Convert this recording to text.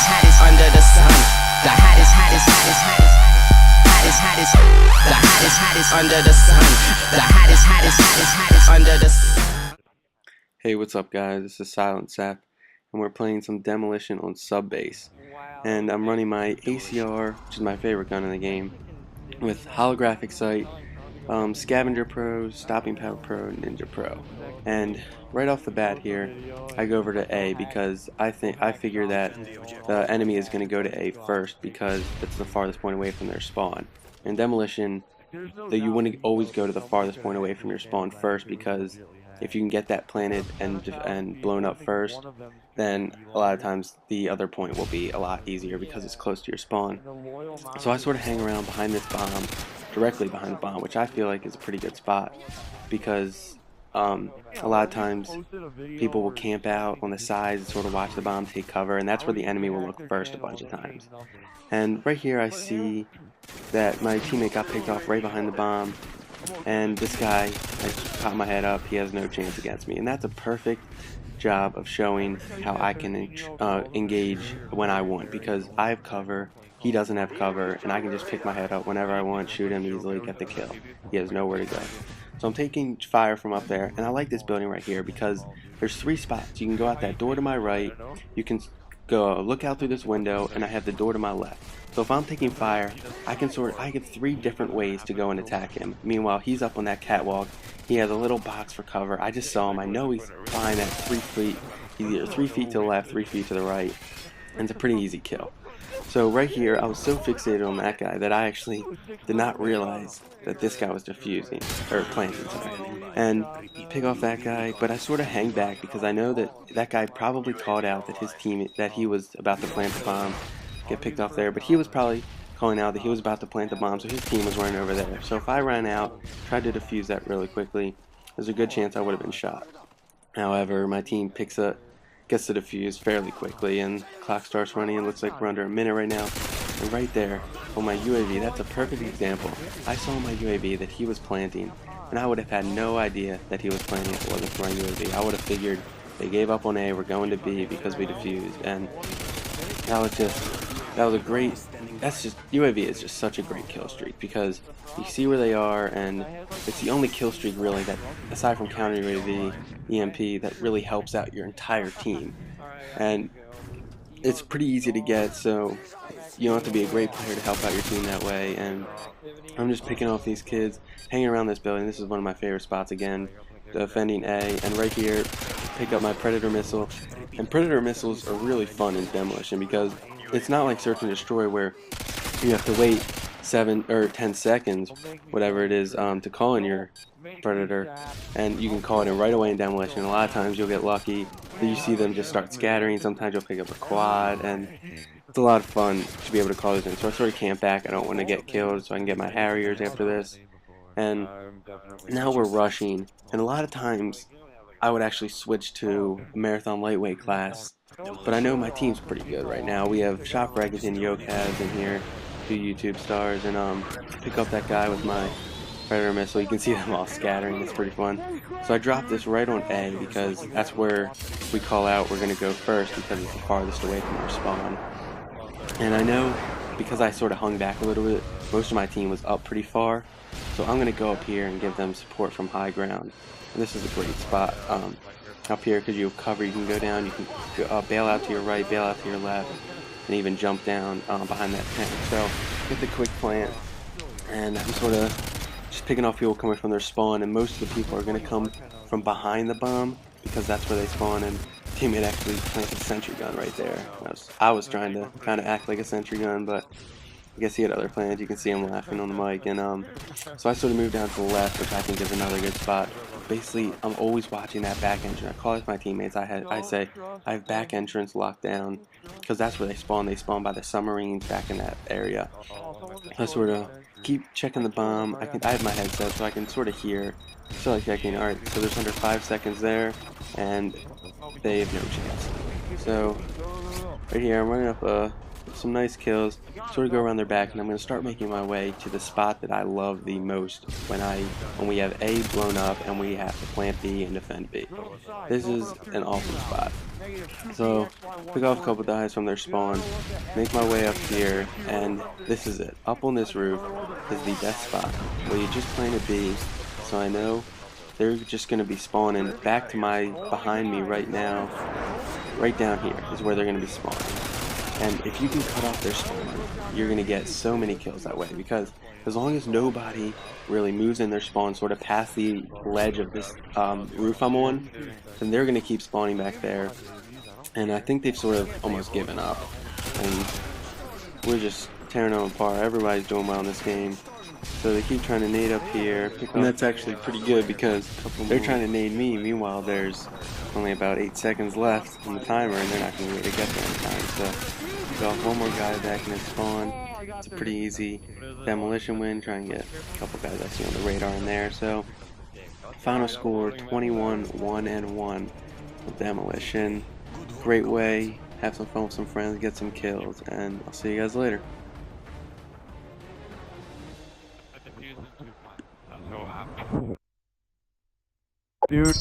hottest under the sun. The hottest, hottest, hottest, hottest, hottest, hottest, the hottest, hottest under the sun. The hottest, hottest, hottest, hottest under the sun. Hey, what's up guys? This is Silent Sap, and we're playing some Demolition on Subbase. And I'm running my ACR, which is my favorite gun in the game, with Holographic Sight, Scavenger Pro, Stopping Power Pro, Ninja Pro. And right off the bat here, I go over to A because I figure that the enemy is going to go to A first because it's the farthest point away from their spawn. In Demolition, you want to always go to the farthest point away from your spawn first, because if you can get that planted and blown up first, then a lot of times the other point will be a lot easier because it's close to your spawn. So I sort of hang around behind this bomb, directly behind the bomb, which I feel like is a pretty good spot, because a lot of times people will camp out on the sides and sort of watch the bomb take cover, and that's where the enemy will look first a bunch of times. And right here I see that my teammate got picked off right behind the bomb, and this guy, I pop my head up, he has no chance against me. And that's a perfect job of showing how I can engage when I want, because I have cover, he doesn't have cover, and I can just pick my head up whenever I want, shoot him easily, get the kill. He has nowhere to go. So I'm taking fire from up there, and I like this building right here because there's 3 spots. You can go out that door to my right, you can go look out through this window, and I have the door to my left. So if I'm taking fire, I get 3 different ways to go and attack him. Meanwhile, he's up on that catwalk. He has a little box for cover. I just saw him. I know he's flying at 3 feet. He's either 3 feet to the left, 3 feet to the right. And it's a pretty easy kill. So right here, I was so fixated on that guy that I actually did not realize that this guy was defusing, or planting, sorry. And pick off that guy, but I sort of hang back because I know that that guy probably called out that his team, that he was about to plant the bomb, get picked off there, but he was probably calling out that he was about to plant the bomb, so his team was running over there. So if I ran out, tried to defuse that really quickly, there's a good chance I would have been shot. However, my team gets to defuse fairly quickly, and the clock starts running, and it looks like we're under a minute right now. And right there, on my UAV, that's a perfect example. I saw on my UAV that he was planting, and I would have had no idea that he was planting if it wasn't for my UAV. I would have figured they gave up on A, we're going to B because we defused, and that was a great, UAV is just such a great kill streak, because you see where they are, and it's the only kill streak really that, aside from counter UAV, EMP, that really helps out your entire team. And it's pretty easy to get, so you don't have to be a great player to help out your team that way. And I'm just picking off these kids, hanging around this building. This is one of my favorite spots again, defending A, and right here, pick up my Predator missile. And Predator missiles are really fun in Demolition because it's not like Search and Destroy where you have to wait 7 or 10 seconds, whatever it is, to call in your Predator, and you can call it in right away in Demolition. A lot of times you'll get lucky that you see them just start scattering. Sometimes you'll pick up a quad, and it's a lot of fun to be able to call those in. So I sort of camp back. I don't want to get killed, so I can get my Harriers after this. And now we're rushing, and a lot of times I would actually switch to a Marathon Lightweight class, but I know my team's pretty good right now. We have Shop Wreckage and Jocavs in here, 2 YouTube stars, and pick up that guy with my Predator missile. You can see them all scattering. It's pretty fun. So I dropped this right on A because that's where we call out we're going to go first, because it's the farthest away from our spawn. And I know because I sort of hung back a little bit, most of my team was up pretty far, so I'm going to go up here and give them support from high ground. And this is a great spot up here because you have cover. You can go down, you can bail out to your right, bail out to your left, and even jump down behind that tank. So get the quick plant, and I'm sort of just picking off people coming from their spawn, and most of the people are going to come from behind the bomb because that's where they spawn. And teammate actually planted a sentry gun right there. I was trying to kind of act like a sentry gun, but I guess he had other plans. You can see him laughing on the mic, and so I sort of moved down to the left, which I think is another good spot. Basically, I'm always watching that back entrance. I call it my teammates. I say I have back entrance locked down because that's where they spawn. They spawn by the submarines back in that area. I sort of keep checking the bomb. I have my headset, so I can sort of hear. So like checking. All right, so there's under 5 seconds there, and they have no chance. So right here, I'm running up some nice kills, sort of go around their back, and I'm going to start making my way to the spot that I love the most when we have A blown up and we have to plant B and defend B. This is an awesome spot. So, pick off a couple guys from their spawn, make my way up here, and this is it. Up on this roof is the best spot where you just plant a B, so I know they're just going to be spawning back to behind me right now. Right down here is where they're going to be spawning. And if you can cut off their spawn, you're going to get so many kills that way, because as long as nobody really moves in their spawn sort of past the ledge of this roof I'm on, then they're going to keep spawning back there. And I think they've sort of almost given up. And we're just tearing them apart. Everybody's doing well in this game. So they keep trying to nade up here. And that's actually pretty good because they're trying to nade me. Meanwhile, there's only about 8 seconds left on the timer, and they're not going to be able to get there in time. So go off one more guy back in his spawn. It's a pretty easy demolition win. Try and get a couple guys I see on the radar in there. So final score 21-1-1 with demolition. Great way. Have some fun with some friends, get some kills, and I'll see you guys later. Dude.